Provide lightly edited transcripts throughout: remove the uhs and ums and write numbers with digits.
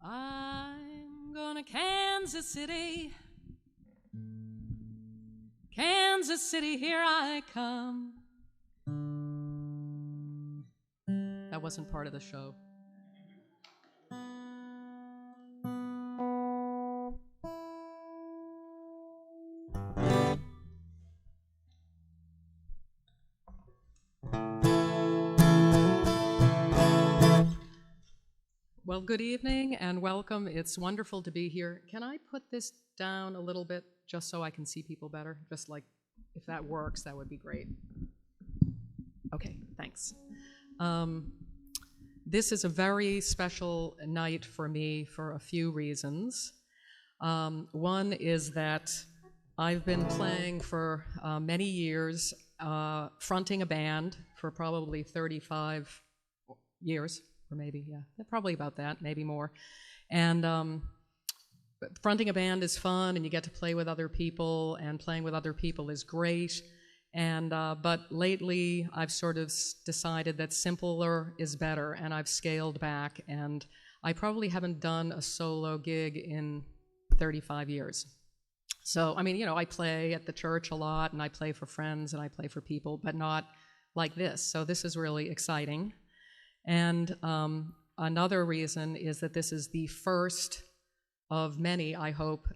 I'm going to Kansas City. Kansas City, here I come. That wasn't part of the show. Well, good evening and welcome. It's wonderful to be here. Can I put this down a little bit just so I can see people better? Just like, if that works, that would be great. Okay, thanks. This is a very special night for me for a few reasons. One is that I've been playing for many years, fronting a band for probably 35 years. Or maybe, yeah, probably about that, maybe more. And fronting a band is fun, and you get to play with other people, and playing with other people is great. And but lately, I've sort of decided that simpler is better, and I've scaled back, and I probably haven't done a solo gig in 35 years. So, I mean, you know, I play at the church a lot, and I play for friends, and I play for people, but not like this. So this is really exciting. And another reason is that this is the first of many, I hope,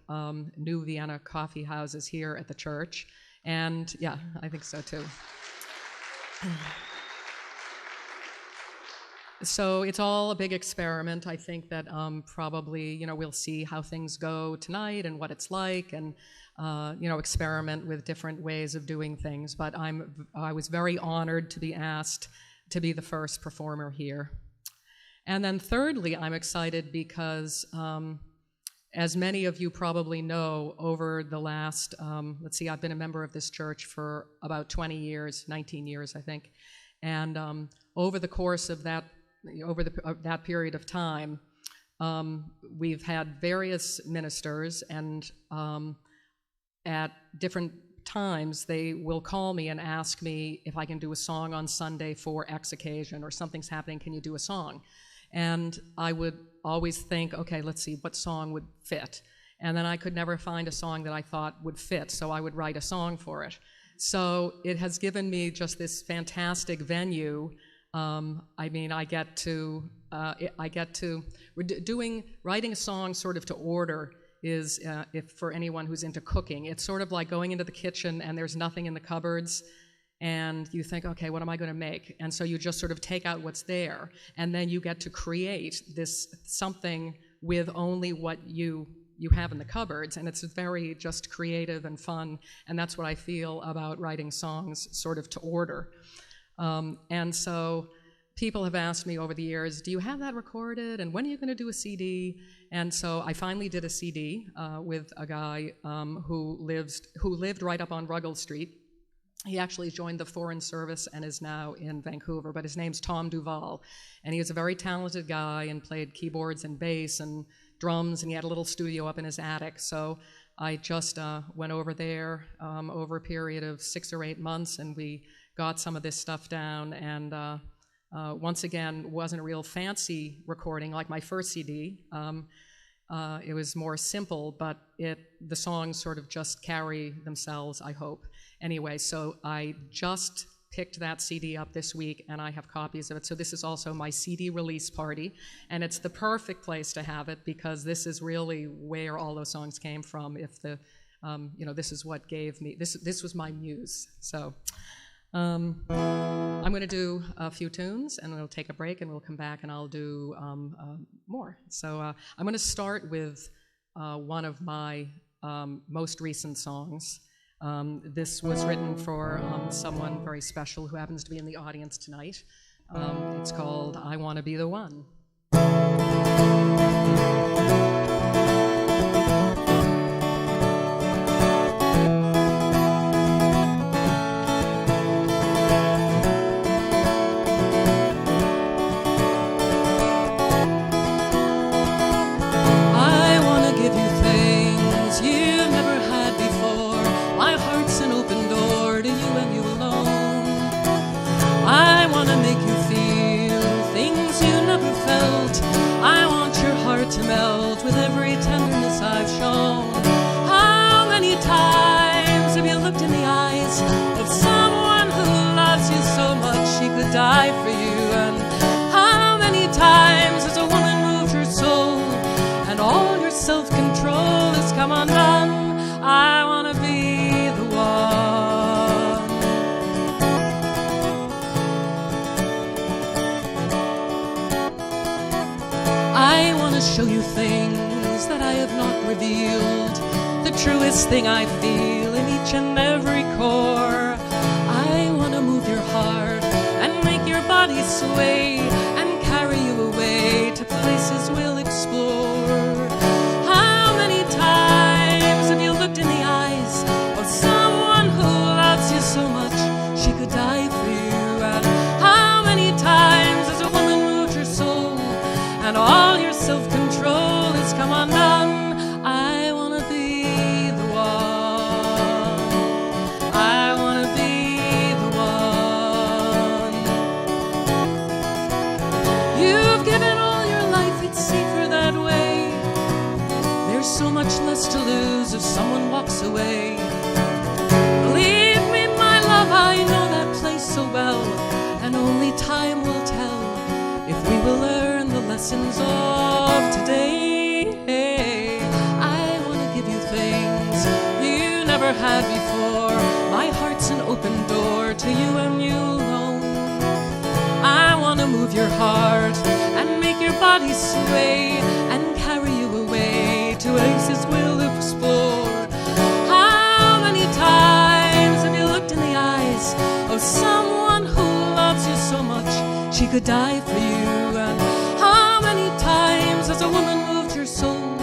new Vienna Coffeehouses here at the church. And yeah, I think so too. So it's all a big experiment. I think that probably, you know, we'll see how things go tonight and what it's like, and you know, experiment with different ways of doing things. But I was very honored to be asked to be the first performer here. And then thirdly, I'm excited because, as many of you probably know, over the last, let's see, I've been a member of this church for about 20 years, 19 years, I think. And over the course of that, that period of time, we've had various ministers, and at different times they will call me and ask me if I can do a song on Sunday for X occasion, or something's happening, can you do a song? And I would always think, okay, let's see, what song would fit? And then I could never find a song that I thought would fit, so I would write a song for it. So it has given me just this fantastic venue. I mean, writing a song sort of to order is, if for anyone who's into cooking, it's sort of like going into the kitchen and there's nothing in the cupboards, and you think, okay, what am I going to make? And so you just sort of take out what's there, and then you get to create this something with only what you have in the cupboards, and it's very just creative and fun, and that's what I feel about writing songs sort of to order. And so people have asked me over the years, do you have that recorded, and when are you going to do a CD? And so I finally did a CD with a guy who lived right up on Ruggles Street. He actually joined the Foreign Service and is now in Vancouver, but his name's Tom Duval, and he was a very talented guy and played keyboards and bass and drums, and he had a little studio up in his attic. So I just went over there over a period of 6 or 8 months, and we got some of this stuff down, and once again, wasn't a real fancy recording like my first CD. It was more simple, but the songs sort of just carry themselves, I hope. Anyway, so I just picked that CD up this week, and I have copies of it. So this is also my CD release party, and it's the perfect place to have it, because this is really where all those songs came from. If the, you know, this is what gave me, this was my muse. So I'm going to do a few tunes, and we'll take a break, and we'll come back, and I'll do more. So I'm going to start with one of my most recent songs. This was written for someone very special who happens to be in the audience tonight. It's called I Want to Be the One. To melt things that I have not revealed, the truest thing I feel in each and every core. I want to move your heart and make your body sway and carry you away to places we'll explore. How many times have you looked in the eyes of someone who loves you so much she could die for you? And how many times has a woman moved your soul and all your self-control has come undone? I want to be the one. I want to be the one. You've given all your life, it's safer that way. There's so much less to lose if someone walks away. Believe me, my love, I know that place so well, and only time will tell if we will learn the lessons of today. I want to give you things you never had before. My heart's an open door to you and you alone. I want to move your heart and make your body sway and carry you away to places we'll explore. How many times have you looked in the eyes of someone who loves you so much she could die for you? And how many times has a woman moved your soul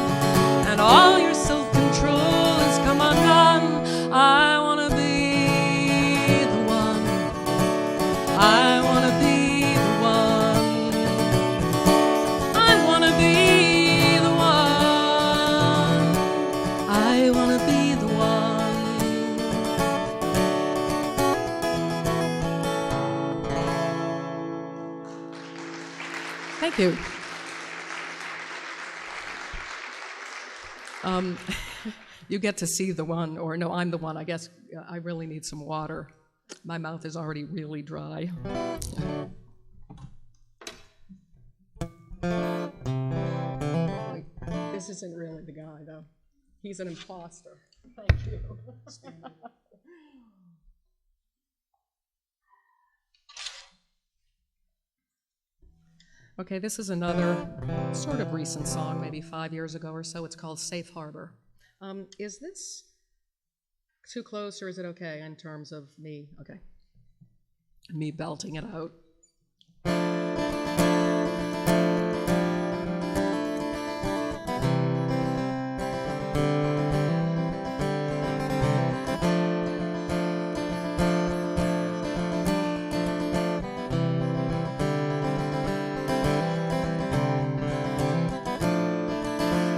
and all your self-control has come undone? I want to be the one. I want to be the one. I want to be the one. I want to be the one. Thank you. You get to see the one, or no, I'm the one. I guess I really need some water. My mouth is already really dry. This isn't really the guy, though. He's an imposter. Thank you. Okay, this is another sort of recent song, maybe 5 years ago or so. It's called Safe Harbor. Is this too close, or is it okay in terms of me? Okay. Me belting it out.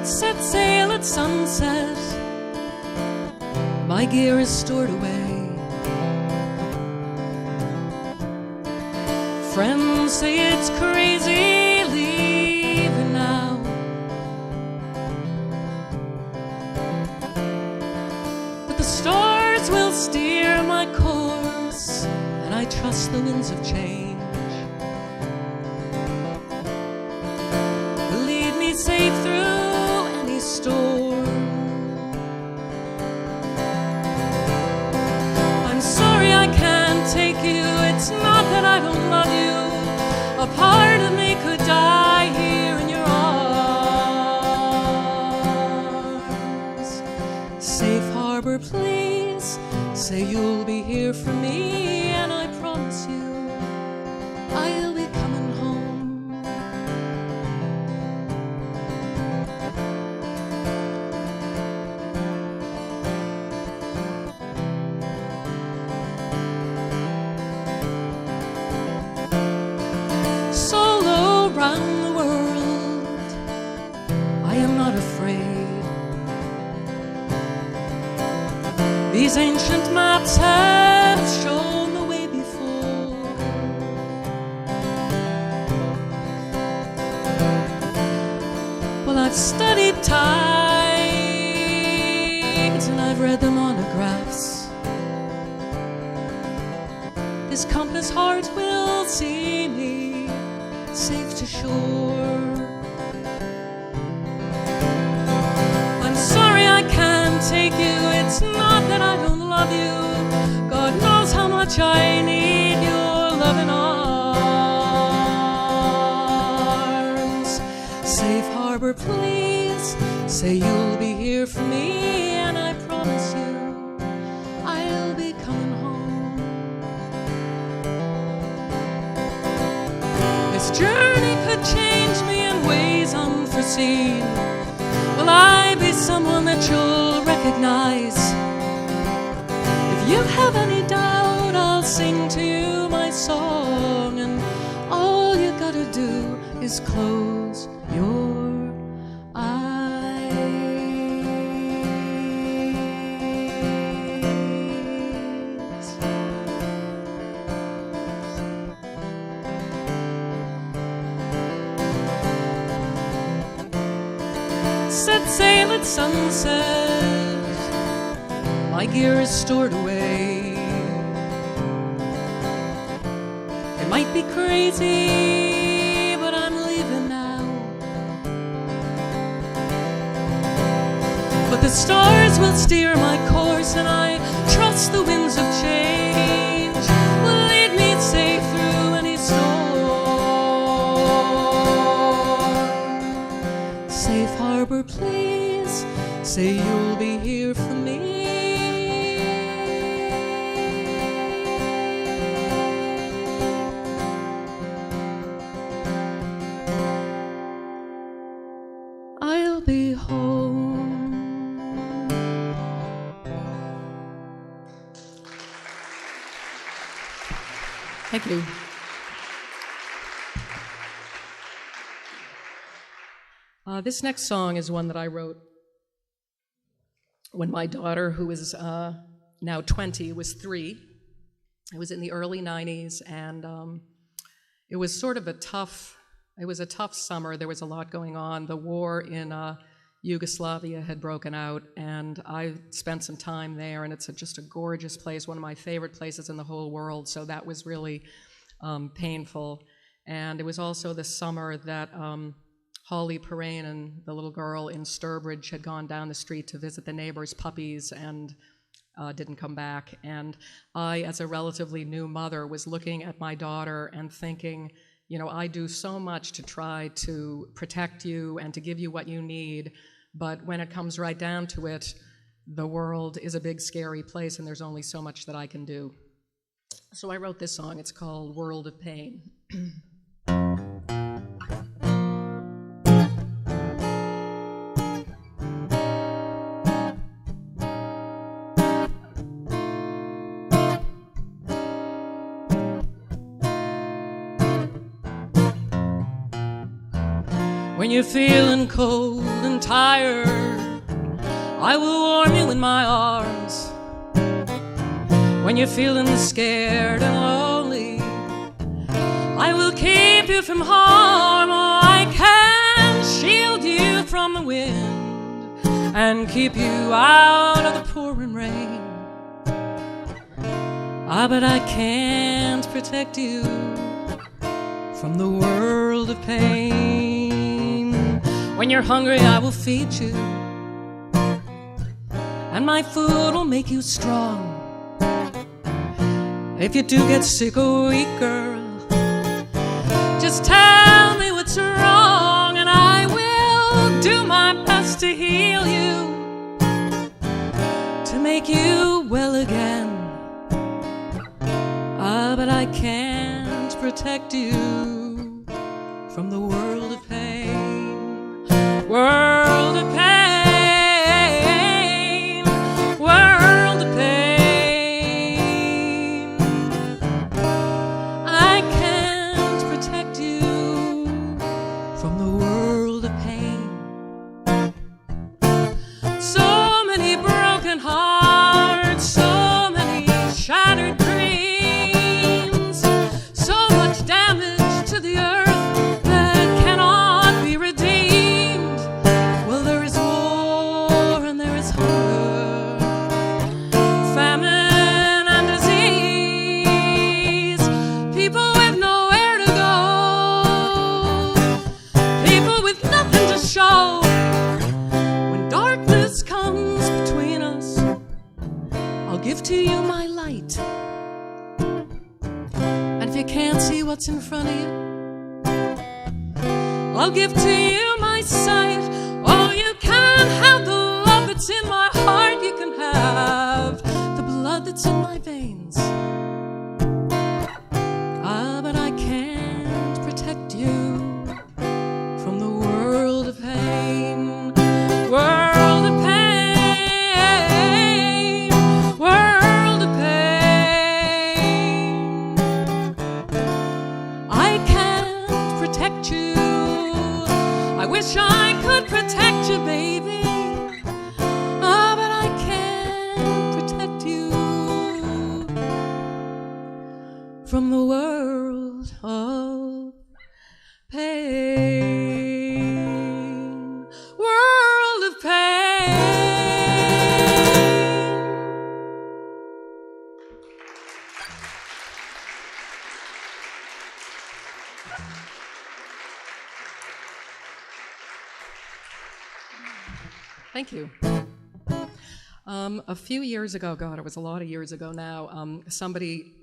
Set sail at sunset, my gear is stored away. Friends say it's crazy leaving now, but the stars will steer my course, and I trust the winds of change will lead me safe through storm. I'm sorry I can't take you. It's not that I don't love you. A part of me could die here in your arms. Safe harbor, please. Say you'll be here for me, and I promise you I'll be coming home. Around the world, I am not afraid. These ancient maps have shown the way before. Well, I've studied tides and I've read the monographs. This compass heart will see me safe to shore. I'm sorry I can't take you. It's not that I don't love you. God knows how much I need your loving arms. Safe harbor, harbor, please. Say you'll be here for me, and I promise you I'll be coming home. This journey could change me in ways unforeseen. Will I be someone that you'll recognize? If you have any doubt, I'll sing to you my song, and all you gotta do is close your eyes. Set sail at sunset, my gear is stored away. It might be crazy, but I'm leaving now. But the stars will steer my course, and I trust the winds of change will lead me safe through any storm. Safe harbor, please. Say you'll be here for me. I'll be home. Thank you. This next song is one that I wrote when my daughter, who is now 20, was 3. It was in the early 90s, and it was sort of a tough summer. There was a lot going on. The war in Yugoslavia had broken out, and I spent some time there, and it's just a gorgeous place, one of my favorite places in the whole world, so that was really painful. And it was also the summer that Holly Perrine and the little girl in Sturbridge had gone down the street to visit the neighbors' puppies and didn't come back. And I, as a relatively new mother, was looking at my daughter and thinking, you know, I do so much to try to protect you and to give you what you need, but when it comes right down to it, the world is a big, scary place, and there's only so much that I can do. So I wrote this song. It's called World of Pain. When you're feeling cold and tired, I will warm you in my arms. When you're feeling scared and lonely, I will keep you from harm. Oh, I can shield you from the wind and keep you out of the pouring rain. But I can't protect you from the world of pain. When you're hungry, I will feed you, and my food will make you strong. If you do get sick or weak, girl, just tell me what's wrong, and I will do my best to heal you, to make you well again. But I can't protect you from the world of pain. World of pain, world of pain. I can't protect you from the world of pain. So many broken hearts, so many shattered dreams, so much damage to the earth that cannot be redeemed. Well, there is war and there is hunger, famine and disease, people with nowhere to go, people with nothing to show. When darkness comes between us, I'll give to you my light. And if you can't see what's in front of you, I'll give to you my sight. Oh, you can't have the love that's in my heart. You can have the blood that's in my veins. But I can't protect you from the world of pain. World of pain. World of pain. I can't protect you. I wish I could protect you, baby. But I can't protect you from the world of pain. World of pain. Thank you. A few years ago, God, it was a lot of years ago now, somebody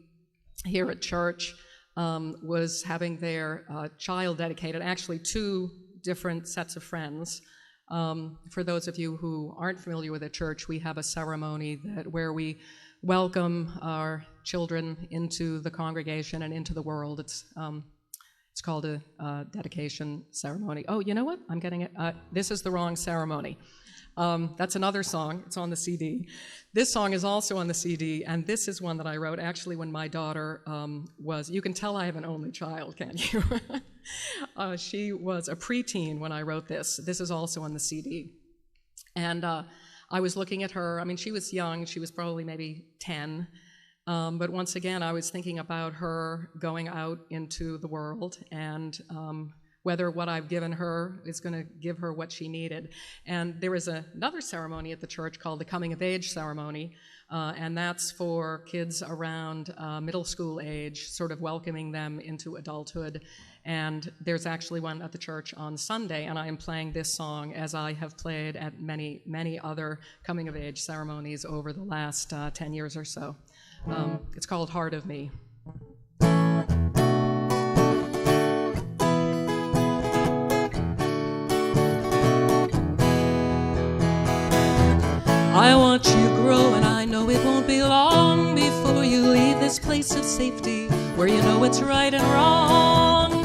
here at church was having their child dedicated, actually two different sets of friends. For those of you who aren't familiar with the church, we have a ceremony where we welcome our children into the congregation and into the world. It's called a dedication ceremony. Oh, you know what? I'm getting it. This is the wrong ceremony. That's another song. It's on the CD. This song is also on the CD, and this is one that I wrote actually when my daughter you can tell I have an only child, can't you? She was a preteen when I wrote this. This is also on the CD. And I was looking at her. I mean, she was young. She was probably maybe 10. But once again, I was thinking about her going out into the world and whether what I've given her is going to give her what she needed. And there is another ceremony at the church called the Coming of Age ceremony, and that's for kids around middle school age, sort of welcoming them into adulthood. And there's actually one at the church on Sunday, and I am playing this song as I have played at many, many other coming of age ceremonies over the last 10 years or so. It's called Heart of Me. I watch you grow, and I know it won't be long before you leave this place of safety where you know it's right and wrong.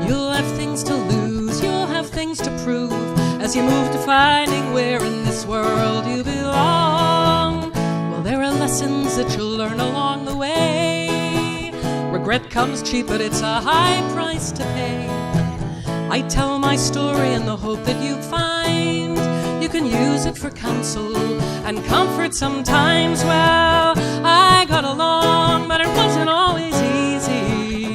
You'll have things to lose, you'll have things to prove as you move to finding where in this world you belong. Well, there are lessons that you'll learn along the way. Regret comes cheap, but it's a high price to pay. I tell my story in the hope that you find you can use it for counsel and comfort sometimes. Well, I got along, but it wasn't always easy.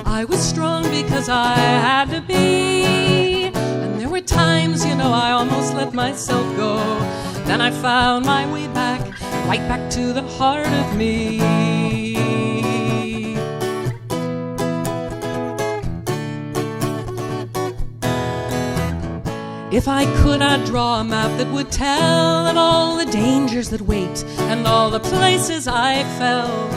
I was strong because I had to be. And there were times, you know, I almost let myself go. Then I found my way back, right back to the heart of me. If I could, I'd draw a map that would tell of all the dangers that wait and all the places I fell.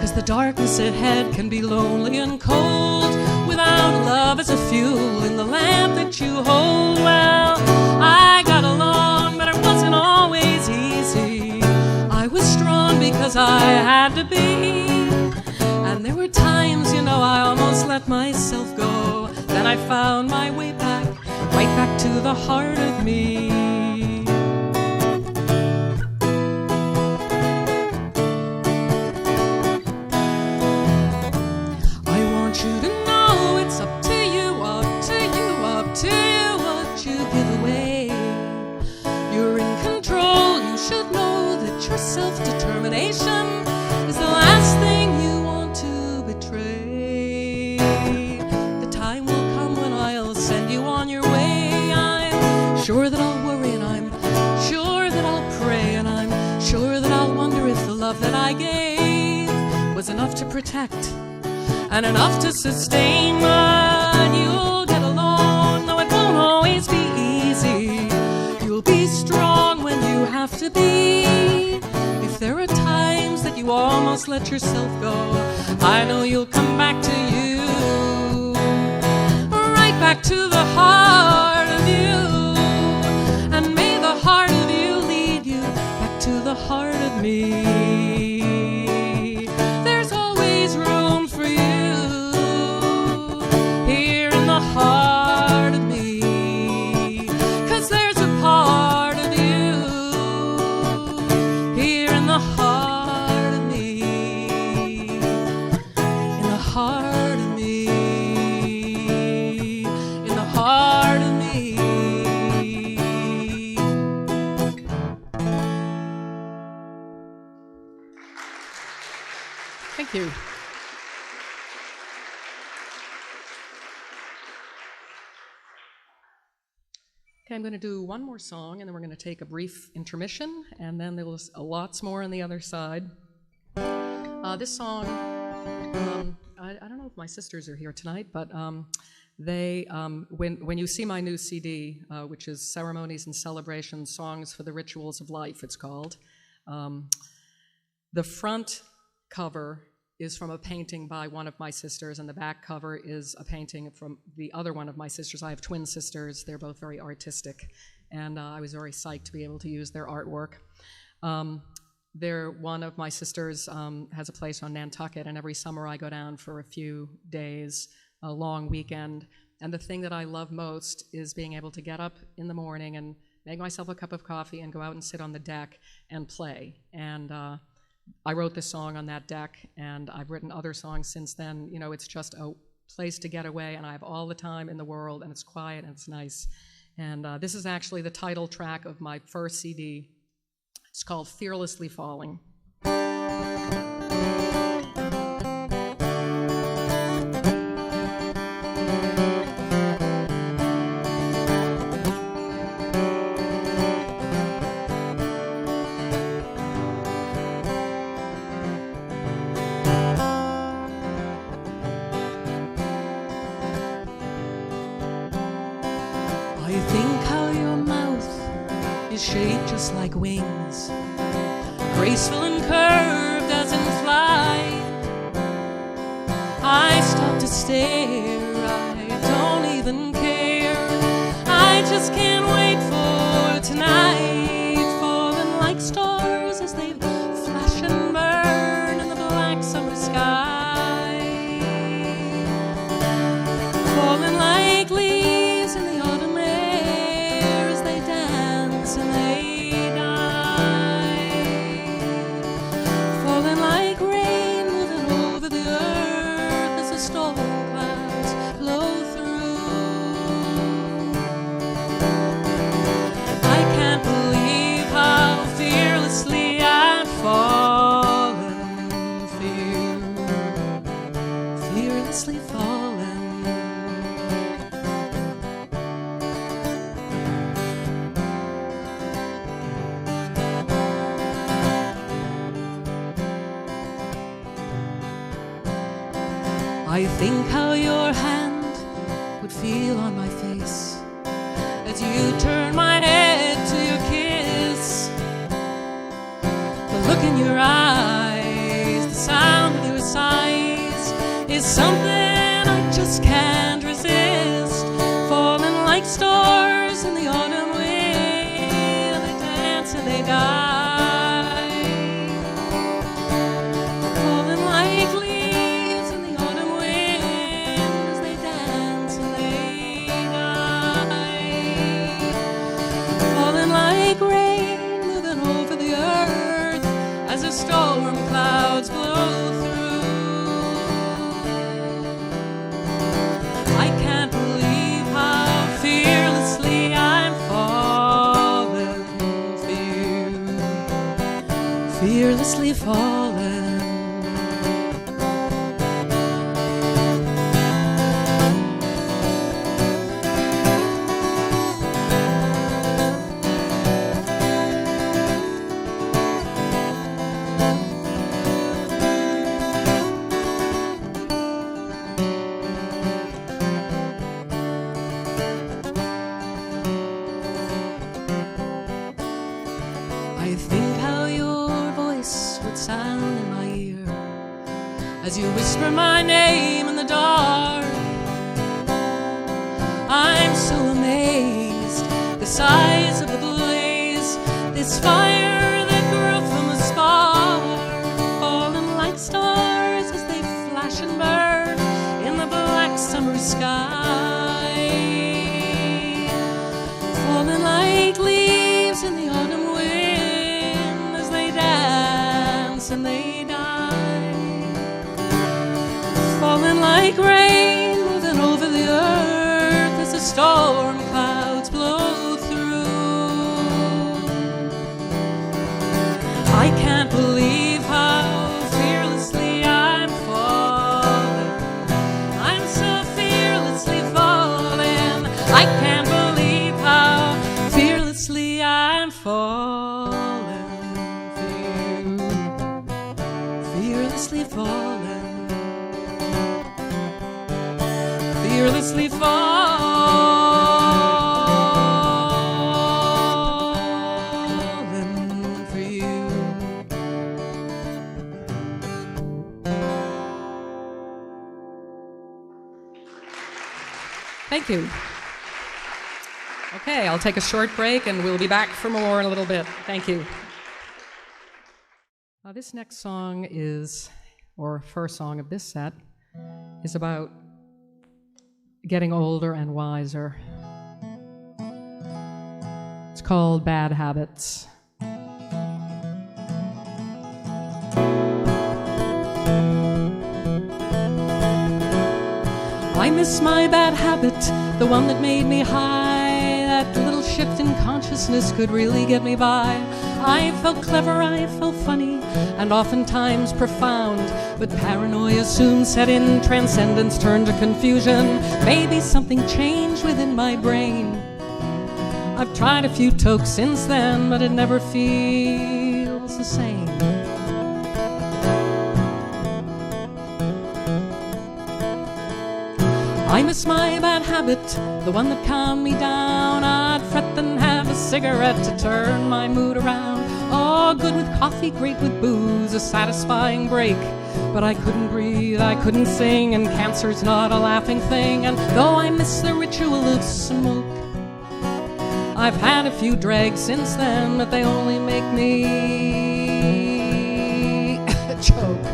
'Cause the darkness ahead can be lonely and cold without love as a fuel in the lamp that you hold. Well, I got along, but it wasn't always easy. I was strong because I had to be. And there were times, you know, I almost let myself go. Then I found my way back, right back to the heart of me. I want you to know it's up to you, up to you, up to you what you give away. You're in control, you should know that your self-determination is the last thing you want to betray. The time will come when I'll send you on your way. I'm sure that I'll worry, and I'm sure that I'll pray, and I'm sure that I'll wonder if the love that I gave was enough to protect and enough to sustain. But you'll get along, though it won't always be easy. You'll be strong when you have to be. If there are times that you almost let yourself go, I know you'll come back to you, right back to the heart of of you, and may the heart of you lead you back to the heart of me. There's always room for you here in the heart of me, 'cause there's a part of you here in the heart of me, in the heart of me, in the heart of me. Thank you. Okay, I'm going to do one more song, and then we're going to take a brief intermission, and then there's lots more on the other side. This song, I don't know if my sisters are here tonight, but when you see my new CD, which is Ceremonies and Celebrations, Songs for the Rituals of Life, it's called, the front cover is from a painting by one of my sisters, and the back cover is a painting from the other one of my sisters. I have twin sisters. They're both very artistic, and I was very psyched to be able to use their artwork. One of my sisters has a place on Nantucket, and every summer I go down for a few days, a long weekend, and the thing that I love most is being able to get up in the morning and make myself a cup of coffee and go out and sit on the deck and play. And I wrote this song on that deck, and I've written other songs since then. You know, it's just a place to get away, and I have all the time in the world, and it's quiet and it's nice. And this is actually the title track of my first CD. It's called Fearlessly Falling. Shaped just like wings, graceful and curved as in flight. I stop to stare, I don't even care. I just can't wait for tonight, falling like stars as they flash and burn in the black summer sky, falling like leaves in the autumn air as they dance and they die, falling like rain moving over the earth as the storm clouds blow through. I can't believe how fearlessly I've fallen, fearlessly fallen. I think how your hand would feel on my face as you turn my head to your kiss. The look in your eyes, the sound of your sighs is something I just can't resist. Falling like stars in the autumn wind, they dance and they die. Falling like leaves in the autumn wind as they dance and they die. Falling like rain moving over the earth as the storm clouds blow through. I can't believe how fearlessly I'm falling, fearlessly falling. I think how your voice would sound in my ear as you whisper my name in the dark. I'm so amazed size of the blaze, this fire that grew from the spark, falling like stars as they flash and burn in the black summer sky, falling like leaves in the autumn wind as they dance and they die, falling like rain moving over the earth as the storm clouds blow through. I can't believe how fearlessly I'm falling. I'm so fearlessly falling. I can't believe how fearlessly I'm falling for you. Fearlessly falling. Fearlessly falling for you. Thank you. Okay, I'll take a short break and we'll be back for more in a little bit. Thank you. This next song is, or first song of this set, is about getting older and wiser. It's called Bad Habits. I miss my bad habit, the one that made me high. That little shift in consciousness could really get me by. I felt clever, I felt funny, and oftentimes profound. But paranoia soon set in, transcendence turned to confusion. Maybe something changed within my brain. I've tried a few tokes since then, but it never feels the same. I miss my bad habit, the one that calmed me down. I'd fret then have a cigarette to turn my mood around. Oh, good with coffee, great with booze, a satisfying break. But I couldn't breathe, I couldn't sing, and cancer's not a laughing thing. And though I miss the ritual of smoke, I've had a few drags since then, but they only make me choke.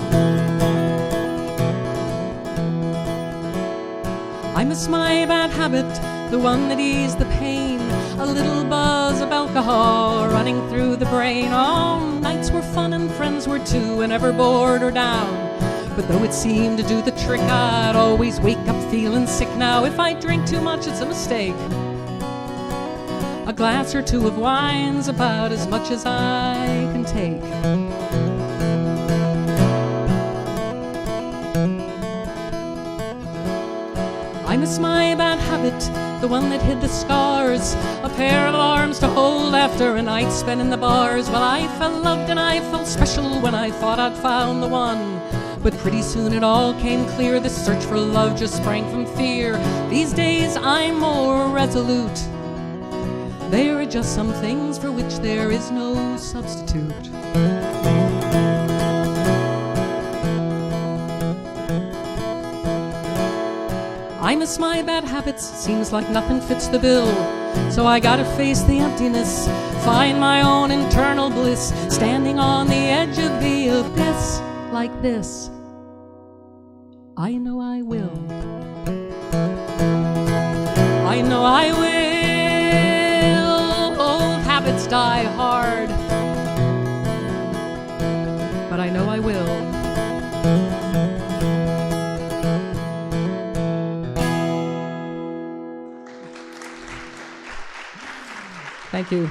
I miss my bad habit, the one that eased the pain. A little buzz of alcohol running through the brain. Oh, nights were fun and friends were too, whenever bored or down. But though it seemed to do the trick, I'd always wake up feeling sick. Now if I drink too much, it's a mistake. A glass or two of wine's about as much as I can take. I miss my bad habit, the one that hid the scars. A pair of arms to hold after a night spent in the bars. Well, I felt loved and I felt special when I thought I'd found the one. But pretty soon it all came clear, this search for love just sprang from fear. These days I'm more resolute. There are just some things for which there is no substitute. I miss my bad habits, seems like nothing fits the bill. So I gotta face the emptiness, find my own internal bliss, standing on the edge of the abyss like this. I know I will. I know I will. Old habits die hard, but I know I will. Thank you.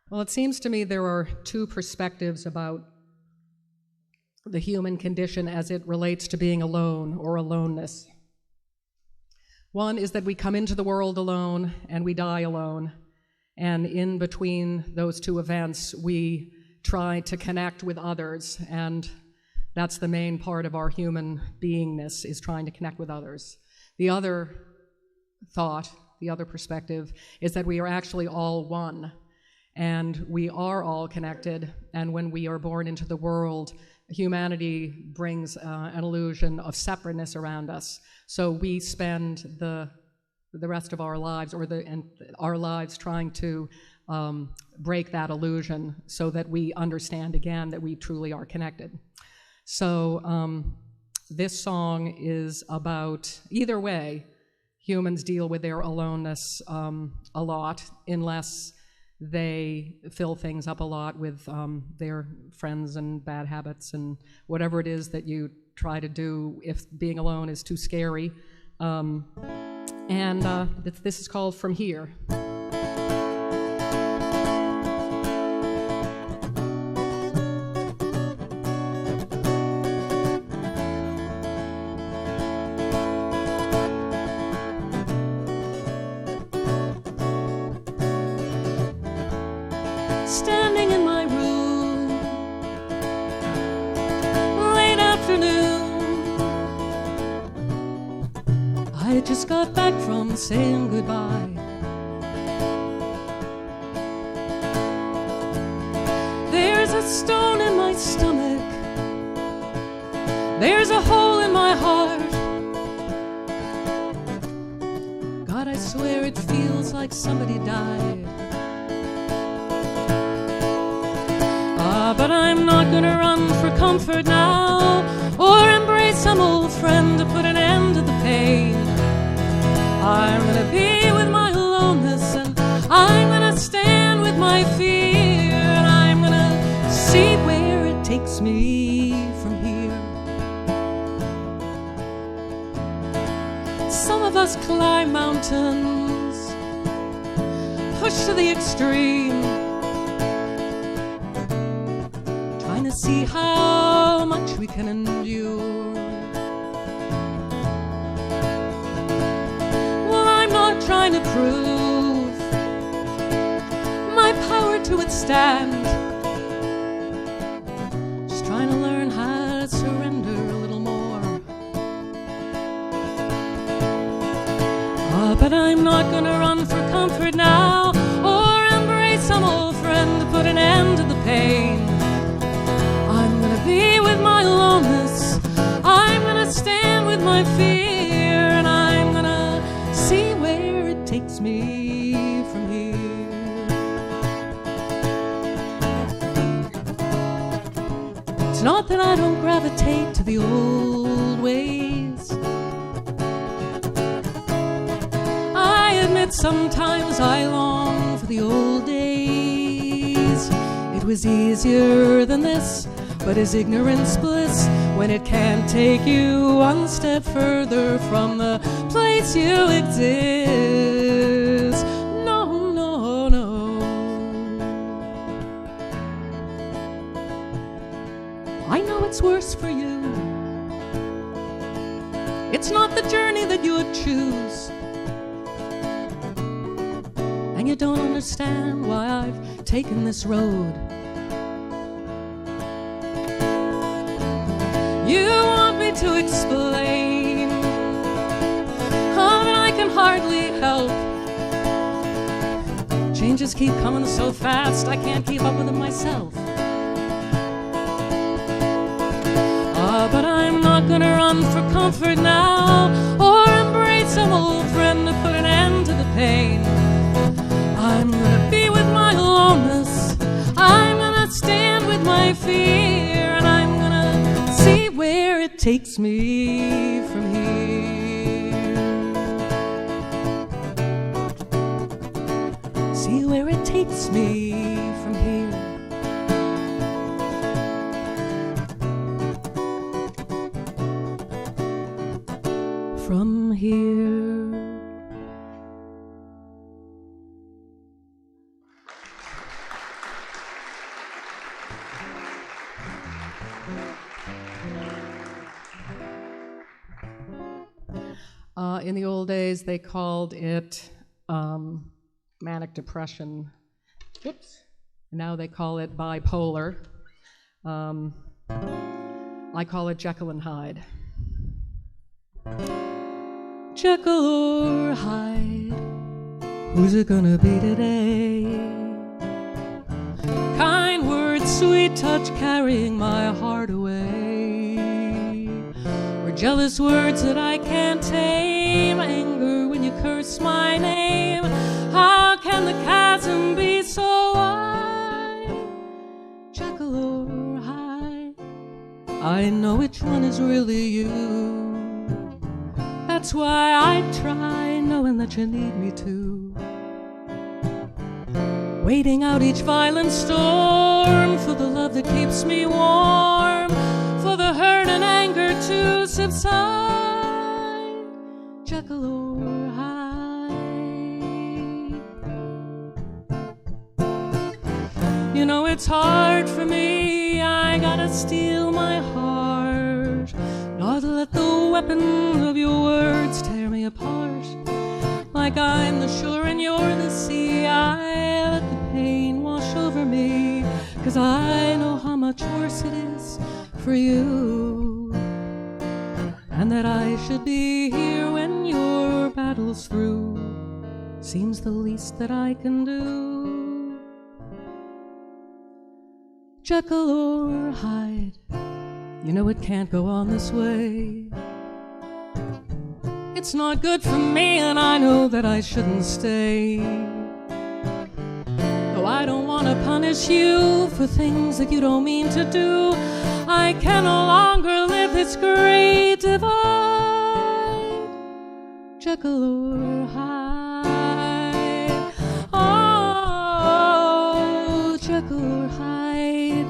Well, it seems to me there are two perspectives about the human condition as it relates to being alone or aloneness. One is that we come into the world alone and we die alone. And in between those two events, we try to connect with others. And that's the main part of our human beingness, is trying to connect with others. The other thought, the other perspective, is that we are actually all one. And we are all connected, and when we are born into the world, humanity brings an illusion of separateness around us. So we spend the rest of our lives, our lives trying to break that illusion so that we understand again that we truly are connected. So this song is about, either way, humans deal with their aloneness a lot, unless they fill things up a lot with their friends and bad habits and whatever it is that you try to do if being alone is too scary. This is called From Here. Standing in my room, late afternoon, I just got back from saying goodbye. There's a stone in my stomach, there's a hole in my heart. God, I swear it feels like somebody died. But I'm not gonna run for comfort now, or embrace some old friend to put an end to the pain. I'm gonna be with my aloneness, and I'm gonna stand with my fear, and I'm gonna see where it takes me from here. Some of us climb mountains, push to the extreme, to see how much we can endure. Well, I'm not trying to prove my power to withstand, just trying to learn how to surrender a little more. But I'm not gonna run for comfort now, or embrace some old friend to put an end to the pain. Be with my aloneness, I'm gonna stand with my fear, and I'm gonna see where it takes me from here. It's not that I don't gravitate to the old ways. I admit sometimes I long for the old days. It was easier than this, but is ignorance bliss when it can't take you one step further from the place you exist? No, no, no. I know it's worse for you. It's not the journey that you would choose, and you don't understand why I've taken this road. You want me to explain, oh, but I can hardly help. Changes keep coming so fast, I can't keep up with them myself. But I'm not gonna run for comfort now, or embrace some old friend to put an end to the pain. I'm gonna be with my aloneness, I'm gonna stand with my fear, and I'm gonna see where it takes me from here. See where it takes me from here. From here. In the old days, they called it manic depression. Whoops. Now they call it bipolar. I call it Jekyll and Hyde. Jekyll or Hyde, who's it gonna be today? sweet touch carrying my heart away, or jealous words that I can't tame, anger when you curse my name. How can the chasm be so wide, Jekyll or Hyde? I know which one is really you. That's why I try, knowing that you need me to. Waiting out each violent storm for the love that keeps me warm, for the hurt and anger to subside, Jekyll or Hyde. You know it's hard for me, I gotta steel my heart, not let the weapon of your words tear me apart. Like I'm the shore and you're the sea, I let the pain wash over me, 'cause I know how much worse it is for you, and that I should be here when your battle's through seems the least that I can do. Jekyll or Hyde, you know it can't go on this way. It's not good for me, and I know that I shouldn't stay. Though I don't want to punish you for things that you don't mean to do, I can no longer live this great divide, Jekyll or Hyde. Oh, Jekyll or Hyde,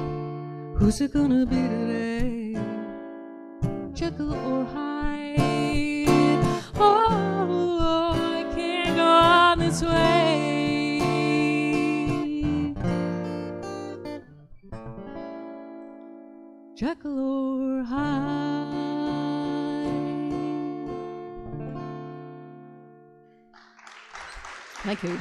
who's it gonna be today, Jekyll or Hyde? Oh, I can't go on this way. Jekyll or Hyde. Thank you.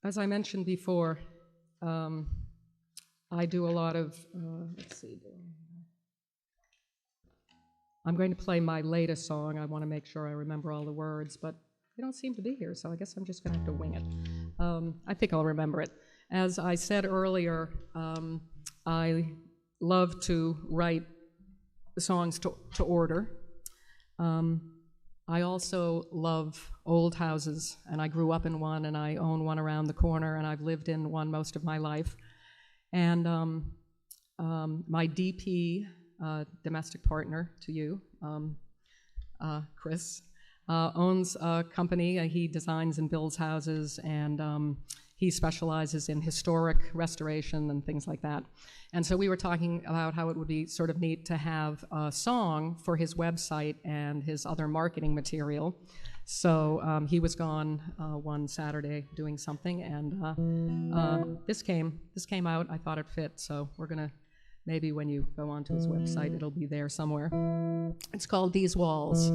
As I mentioned before, I do a lot of, let's see. I'm going to play my latest song. I want to make sure I remember all the words, but they don't seem to be here, so I guess I'm just going to have to wing it. I think I'll remember it. As I said earlier, I love to write songs to order. I also love old houses, and I grew up in one, and I own one around the corner, and I've lived in one most of my life. And my DP, domestic partner to you, Chris, owns a company. He designs and builds houses, and he specializes in historic restoration and things like that. And so we were talking about how it would be sort of neat to have a song for his website and his other marketing material. So he was gone one Saturday doing something, and this came out. I thought it fit, so we're gonna, maybe when you go onto his website, it'll be there somewhere. It's called These Walls.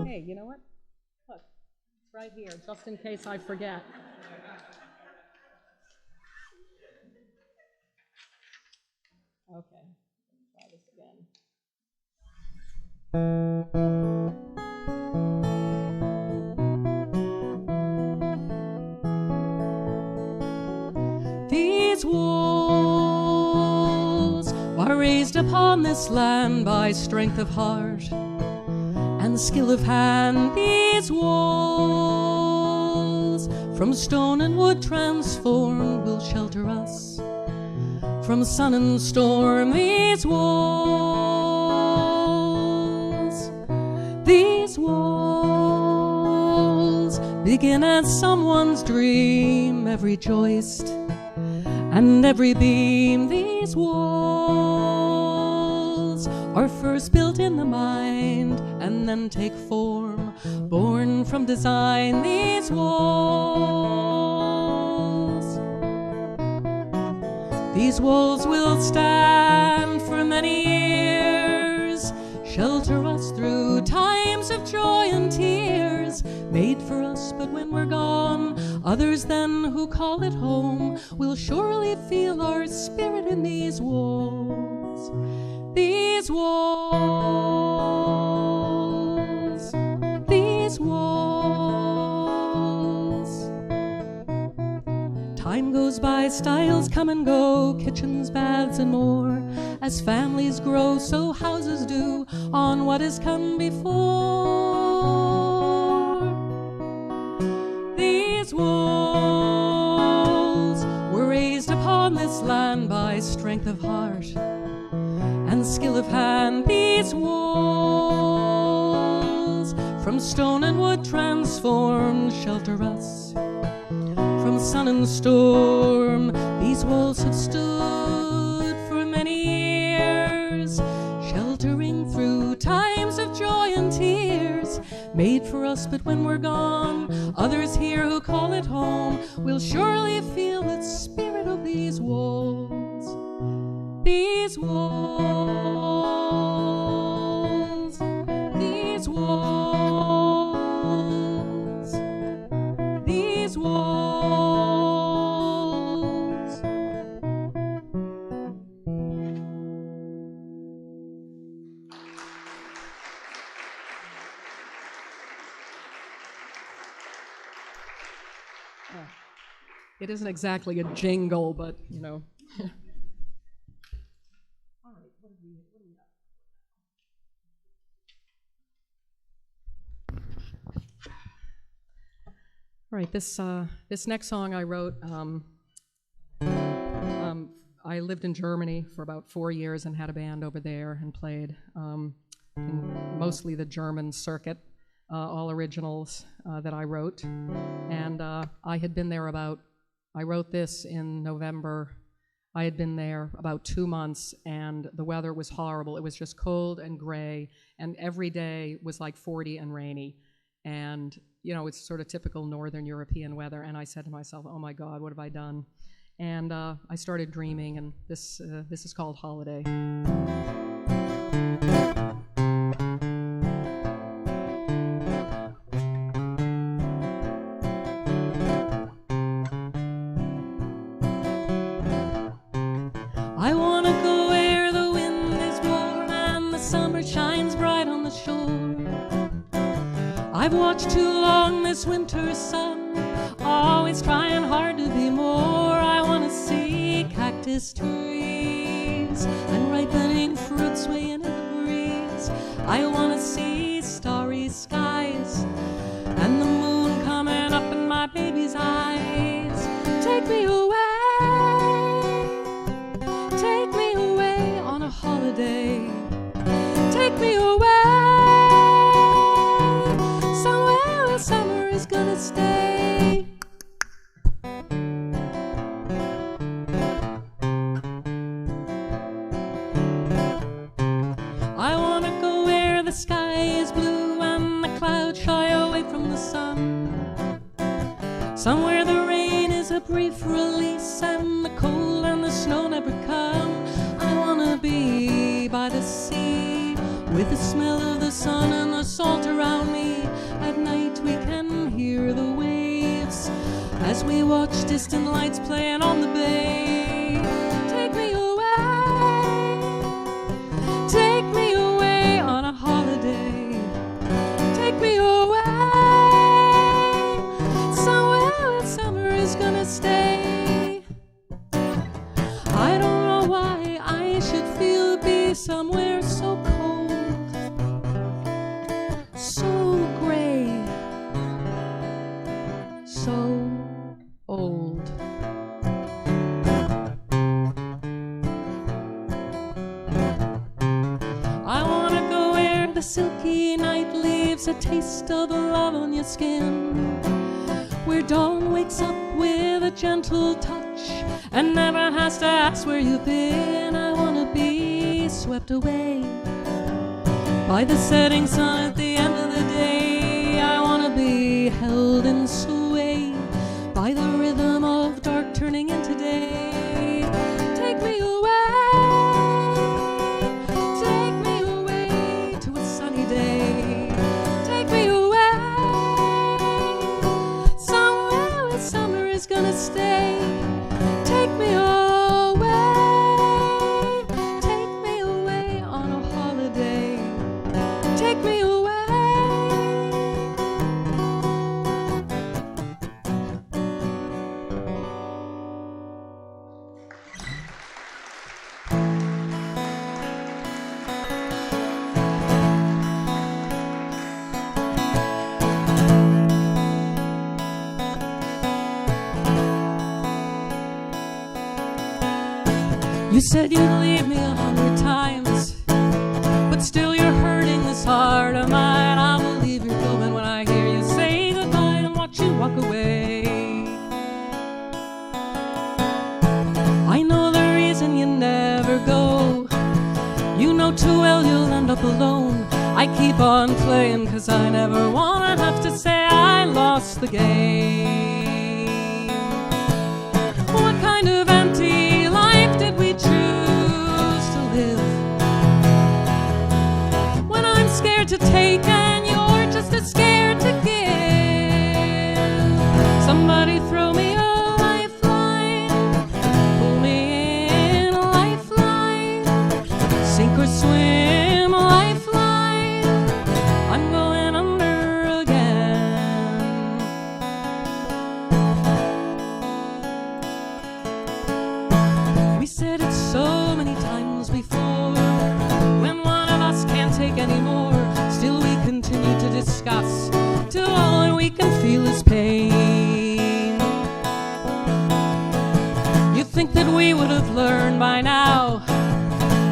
Hey, you know what? Look, it's right here, just in case I forget. Okay, try this again. These walls are raised upon this land by strength of heart and skill of hand. These walls, from stone and wood transformed, will shelter us from sun and storm. These walls begin as someone's dream, every joist and every beam. These walls are first built in the mind and then take form, born from design. These walls will stand for many years, shelter us through times of joy and tears. walls made for us, but when we're gone, others then who call it home will surely feel our spirit in these walls. These walls, these walls. Time goes by, styles come and go, kitchens, baths, and more. As families grow, so houses do on what has come before. These walls were raised upon this land by strength of heart and skill of hand. These walls from stone and wood transformed shelter us from sun and storm. These walls have stood for many years, sheltering through times of joy and tears, made for us, but when we're gone, others here who call it home will surely feel the spirit of these walls. These walls, these walls, these walls. It isn't exactly a jingle, but, you know. All right, what do we All right, this next song I wrote, I lived in Germany for about 4 years and had a band over there and played in mostly the German circuit, all originals that I wrote. And I had been there I wrote this in November. I had been there about 2 months, and the weather was horrible. It was just cold and gray, and every day was like 40 and rainy. And, you know, it's sort of typical Northern European weather. And I said to myself, oh my God, what have I done? And I started dreaming, and this is called Holiday. I want to go where the wind is warm and the summer shines bright on the shore. I've watched too long this winter's sun, always trying hard to be more. I want to see cactus trees and ripening fruit swaying in the breeze. I want to see starry skies and the moon coming up in my baby's eyes. Take me away. Take me away on a holiday. Take me away somewhere where summer is gonna stay. I wanna go where the sky is blue and the clouds shy away from the sun. Somewhere the rain is a brief release and the cold and the snow never come. I wanna be by the sea with the smell of the sun and the salt around me. At night we can hear the waves as we watch distant lights playing on the bay. Take me away on a holiday. Take me away somewhere where summer is gonna stay. I don't know why I should feel be somewhere so cold, so gray, so old. I wanna go where the silky night leaves a taste of love on your skin, where dawn wakes up with a gentle touch and never has to ask where you've been. I wanna be swept away by the setting sun at the end of the day. I wanna be held and swayed by the rhythm of dark turning into day. Take me away to a sunny day. Take me away You said you'd leave me 100 times, but still you're hurting this heart of mine. I believe you're going when I hear you say goodbye and watch you walk away. I know the reason you never go. You know too well you'll end up alone. I keep on playing 'cause I never wanna have to say I lost the game. What kind of empty life did we choose to live? When I'm scared to take and you're just as scared to give. Somebody throw me a lifeline, pull me in a lifeline, sink or swim a lifeline, I'm going under again. We said it so many times before, when one of us can't take anymore, still we continue to discuss till all we can feel is pain. You think that we would have learned by now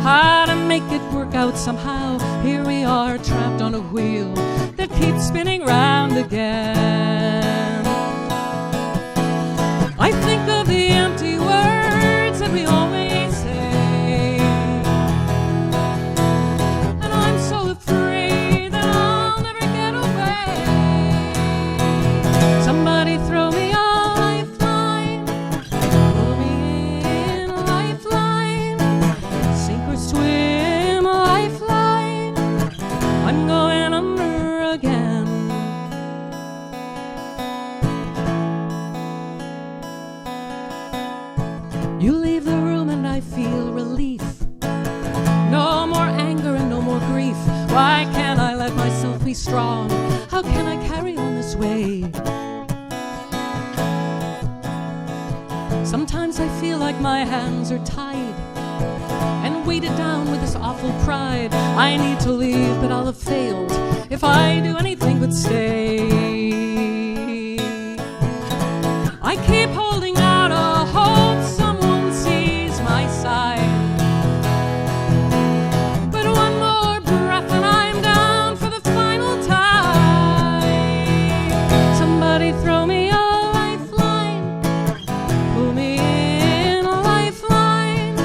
how to make it work out somehow. Here we are trapped on a wheel that keeps spinning round again. I think of the empty words that we always say, and I'm so afraid that I'll never get away. Somebody throw me a lifeline, pull me in a lifeline, sink or swim a lifeline, I'm going under again. You leave the room and I feel relief. No more anger and no more grief. Why can't I let myself be strong? How can I carry on this way? Sometimes I feel like my hands are tied and weighted down with this awful pride. I need to leave, but I'll have failed if I do anything but stay. I keep holding out a hope someone sees my side, but one more breath and I'm down for the final time. Somebody throw me a lifeline, pull me in a lifeline,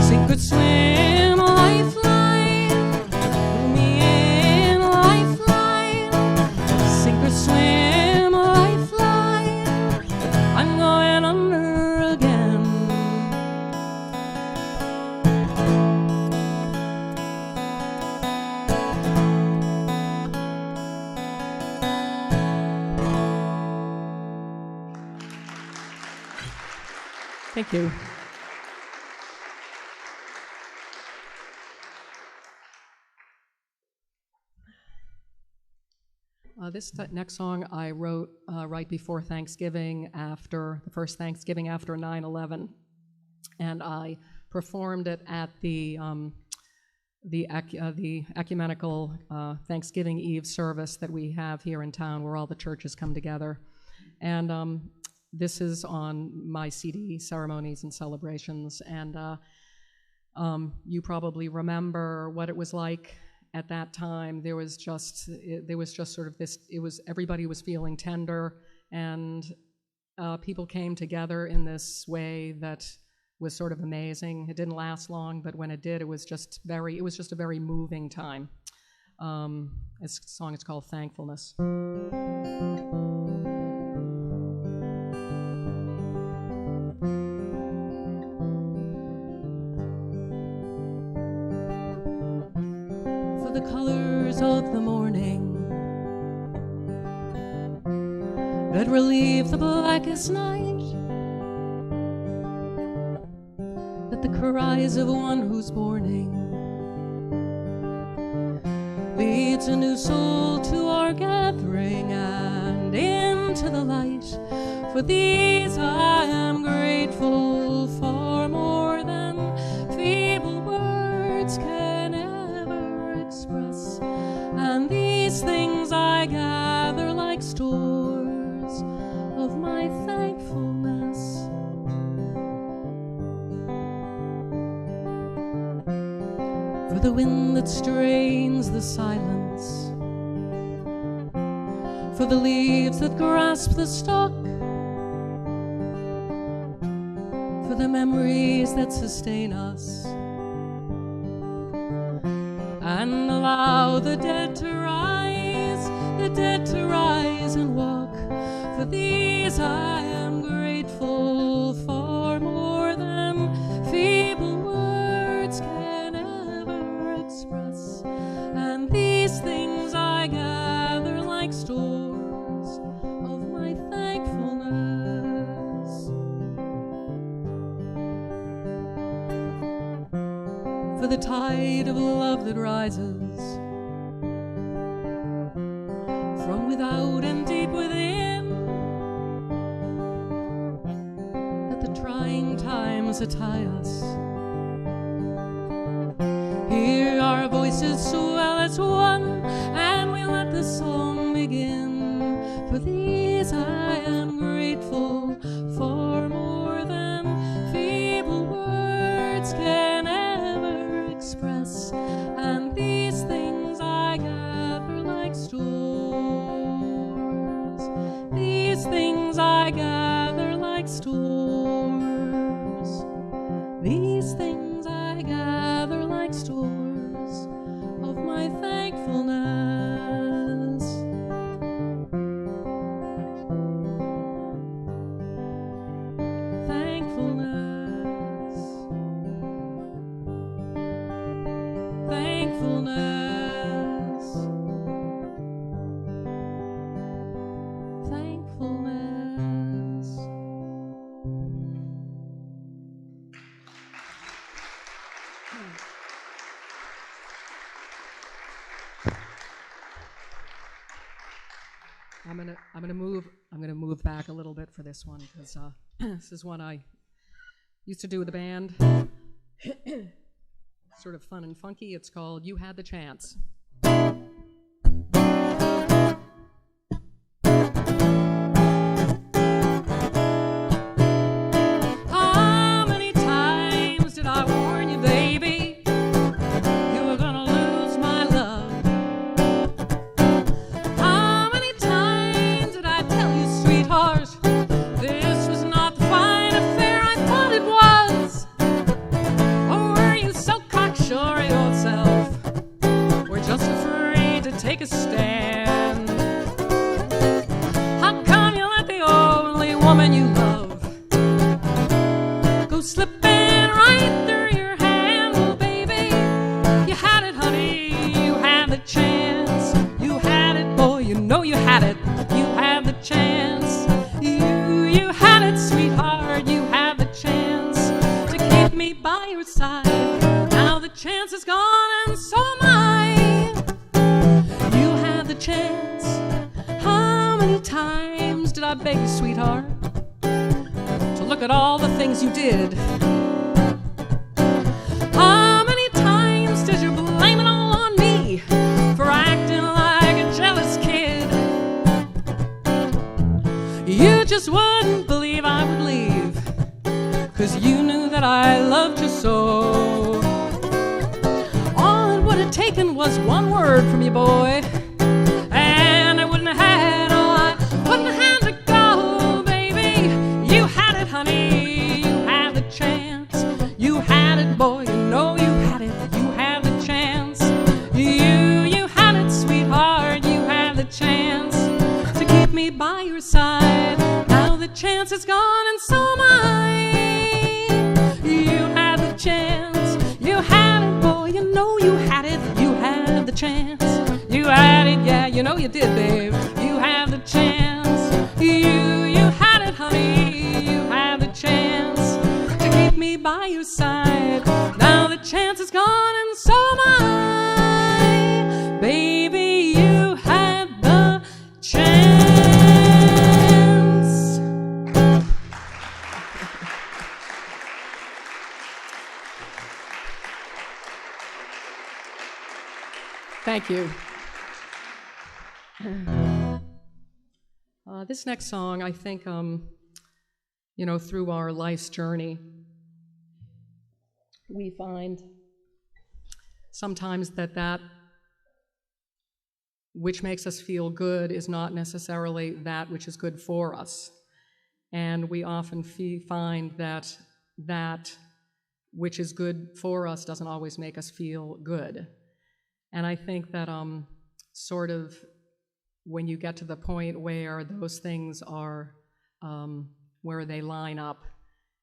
sink or swim a lifeline, pull me in a lifeline, sink or swim a lifeline, I'm going under again. Thank you. This next song I wrote right before Thanksgiving, after the first Thanksgiving after 9/11, and I performed it at the ecumenical Thanksgiving Eve service that we have here in town, where all the churches come together. And this is on my CD, Ceremonies and Celebrations, and you probably remember what it was like at that time. There was just sort of this, everybody was feeling tender, and people came together in this way that was sort of amazing. It didn't last long, but when it did, it was just a very moving time. This song is called Thankfulness. The colors of the morning that relieve the blackest night, that the cries of one who's mourning leads a new soul to our gathering and into the light. For these I am grateful, far more than feeble words can ever express, and these things I gather like stores of my thankfulness. for the wind that strains the silence, for the leaves that grasp the stalk, for the memories that sustain us, and allow the dead to rise, the dead to rise and walk. For these I am grateful, far more than feeble words can ever express, and these things I gather like stores of my thankfulness. For the tide of love that rises from without and deep within, that the trying times attire us. Hear our voices swell as one, and we let the song begin. For these I am grateful, far more than feeble words can ever express, and these things I gather like stores. These things I gather like stores. These things I gather like stores of my thankfulness. Thankfulness. Thankfulness. Thankfulness. I'm gonna move back a little bit for this one, because this is one I used to do with a band. Sort of fun and funky. It's called "You Had the Chance." How many times did I warn you, baby, you were gonna lose my love? How many times did I tell you, sweetheart, this was not the fine affair I thought it was? Or were you so cocksure of yourself, we're just afraid to take a stand? How come you let the only woman you love go slipping right through your hand? Oh, baby, you had it, honey, you had the chance. You had it, boy, you know you had it. You had the chance. You had it, sweetheart, you had the chance to keep me by your side. Now the chance is gone and so am I. You had the chance. How many times did I beg you, sweetheart, to look at all the things you did? How many times did you blame it all on me for acting like a jealous kid? You just wouldn't believe I would leave, 'cause you knew that I loved you so. All it would have taken was one word from you, boy, and I wouldn't have had, oh, I wouldn't have had to go, baby. You had it, honey, you had the chance. You had it, boy, you know you had it. You had the chance. You had it, sweetheart, you had the chance to keep me by your side. Now the chance is gone and so am I. You had the chance. You had it, boy, you know you had it. You had the chance. You had it, yeah, you know you did, babe. You had the chance. You had it, honey. You had the chance to keep me by your side. Now the chance is gone and so am I. Baby, you had the chance. Thank you. This next song, I think, through our life's journey, we find sometimes that which makes us feel good is not necessarily that which is good for us. And we often find that which is good for us doesn't always make us feel good. And I think that sort of when you get to the point where those things are, where they line up,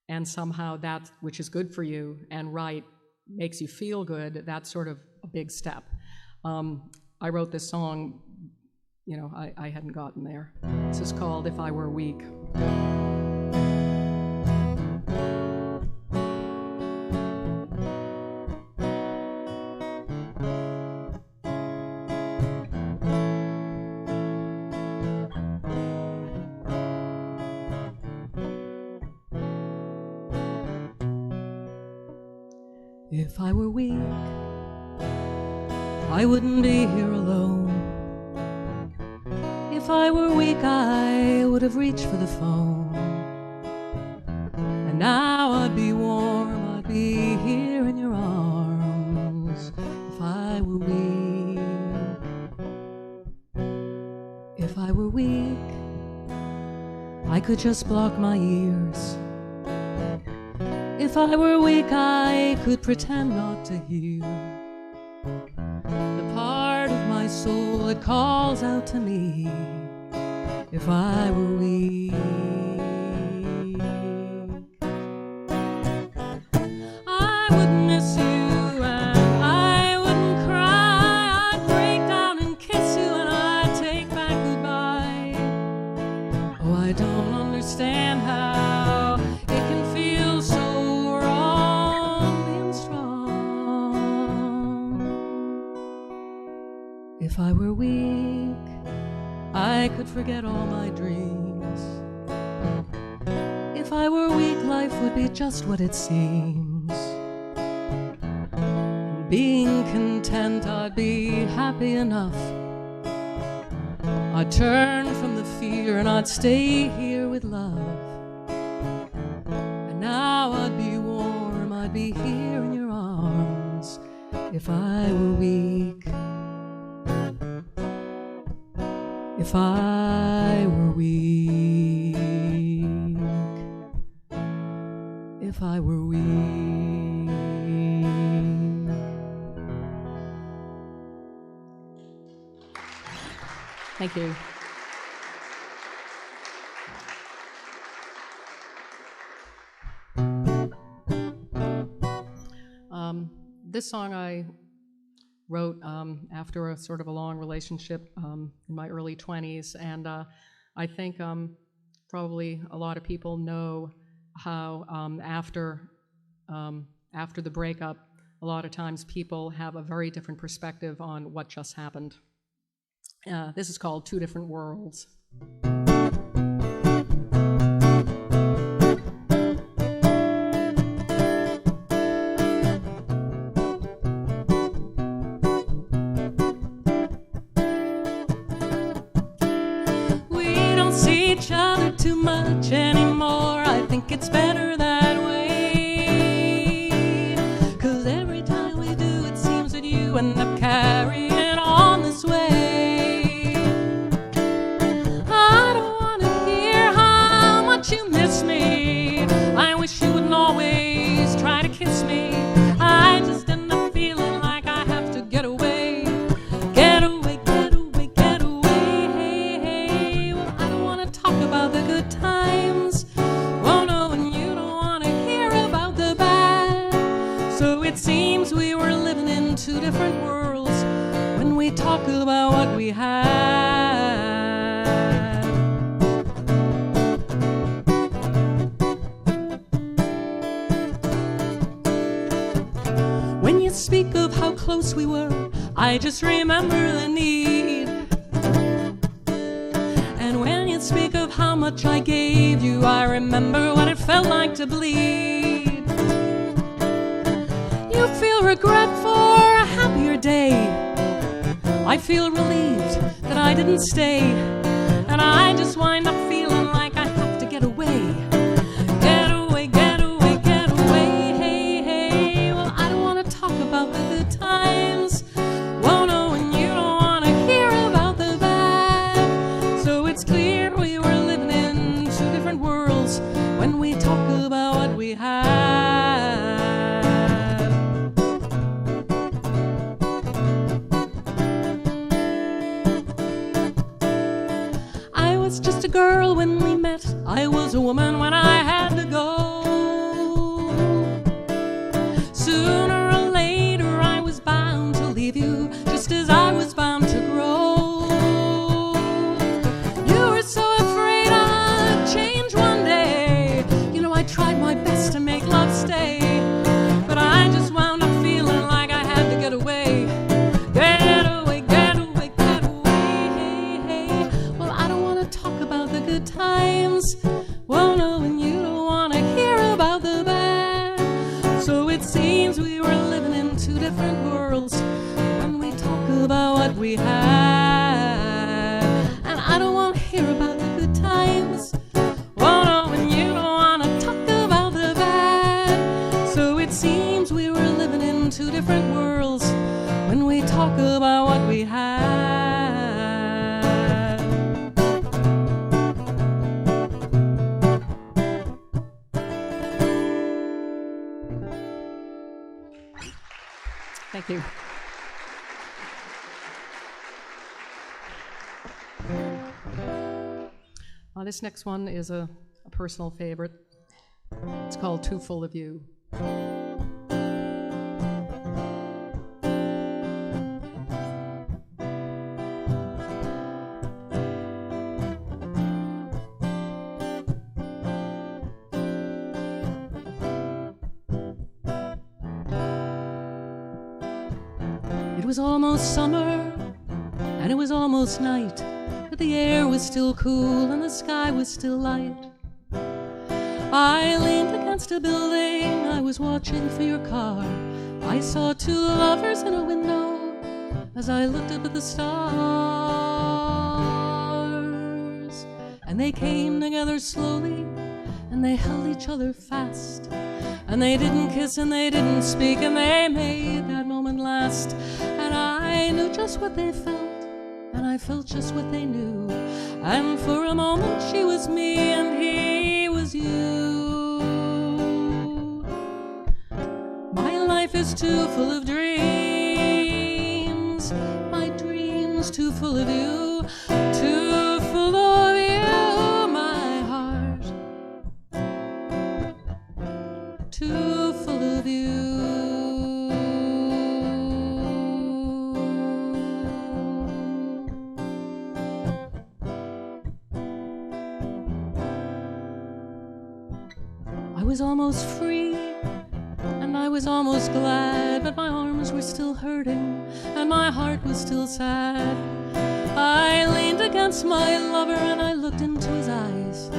and somehow that which is good for you and right makes you feel good, that's sort of a big step. I wrote this song, I hadn't gotten there. This is called If I Were Weak. If I were weak, I wouldn't be here alone. If I were weak, I would have reached for the phone. And now I'd be warm, I'd be here in your arms. If I were weak, if I were weak, I could just block my ears. If I were weak, I could pretend not to hear the part of my soul that calls out to me. If I were weak, I wouldn't miss you and I wouldn't cry. I'd break down and kiss you and I'd take back goodbye. Oh, I don't understand how it can feel so if I were weak, I could forget all my dreams. If I were weak, life would be just what it seems. And being content, I'd be happy enough. I'd turn from the fear and I'd stay here with love. And now I'd be warm, I'd be here in your arms. If I were weak, if I were weak, if I were weak. Thank you. This song I wrote after a sort of a long relationship in my early 20s, and I think probably a lot of people know how after the breakup, a lot of times people have a very different perspective on what just happened. This is called Two Different Worlds. Each other too much anymore. I think it's better that way, 'cause every time we do, it seems that you end up carrying on this way. I don't want to hear how much you miss me. I wish you wouldn't always try to kiss me. I just end up feeling like I have to get away. Get away, get away, get away. Hey, hey. Well, I don't want to talk about the good times. Oh no, and you don't want to hear about the bad. So it seems we were living in two different worlds when we talk about what we had. When you speak of how close we were, I just remember the need. And when you speak of how much I gave you, I remember what it felt like to bleed. You feel regret for a happier day. I feel relieved that I didn't stay. And I just wind up feeling like I have to get away. Get away, get away, get away. Hey, hey. Well, I don't want to talk about the good times. just a girl when we met. I was a woman when I had to go. Sooner or later I was bound to leave you, just as I was bound to grow. You were so afraid I'd change one day. You know, I tried my best to make love stay, but I just wound up feeling like I had to get away. Get away, get away, get away. Well, I don't want to talk about the good times. Well, no, and you don't want to hear about the bad. So it seems we were living in two different worlds when we talk about what we had. And I don't want to hear about the good times. Well, no, and you don't want to talk about the bad. So it seems we were living in two different worlds when we talk about what we had. Thank you. This next one is a personal favorite. It's called Too Full of You. It was almost summer, and it was almost night, but the air was still cool and the sky was still light. I leaned against a building, I was watching for your car. I saw two lovers in a window as I looked up at the stars. And they came together slowly, and they held each other fast. And they didn't kiss and they didn't speak, and they made that moment last. And I knew just what they felt, and I felt just what they knew. And for a moment she was me and he was you. My life is too full of dreams, my dreams too full of you, too full of you. Too full of you. I was almost free, and I was almost glad, but my arms were still hurting, and my heart was still sad. I leaned against my lover, and I looked into his eyes,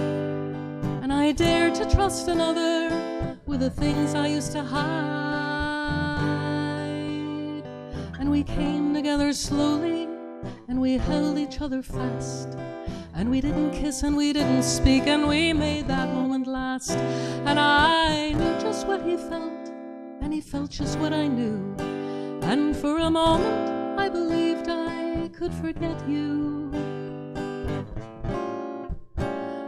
and I dared to trust another with the things I used to hide. And we came together slowly, and we held each other fast. And we didn't kiss and we didn't speak, and we made that moment last. And I knew just what he felt, and he felt just what I knew. And for a moment I believed I could forget you.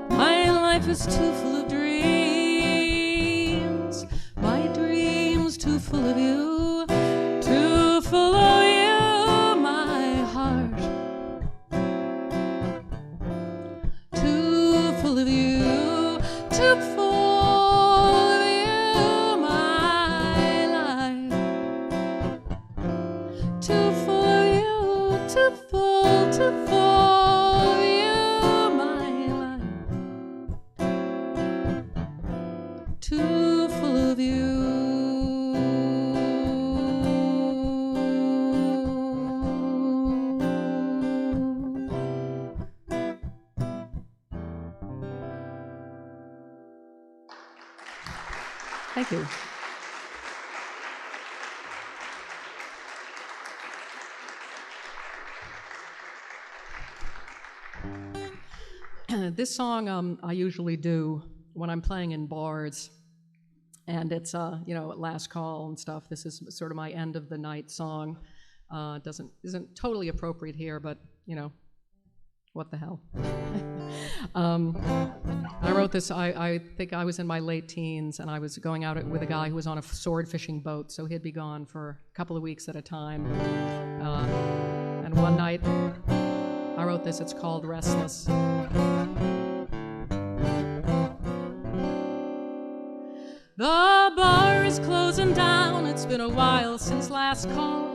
My life is too full of dreams, my dreams too full of you, too full of you, my heart, too full of you, too full of you, my life, too full of you, too full, too full of you, my life, too full of you. Thank you. This song I usually do when I'm playing in bars, and it's last call and stuff. This is sort of my end of the night song. Isn't totally appropriate here, but what the hell. I wrote this, I think I was in my late teens, and I was going out with a guy who was on a sword fishing boat, so he'd be gone for a couple of weeks at a time. And one night, I wrote this, it's called Restless. The bar is closing down, it's been a while since last call.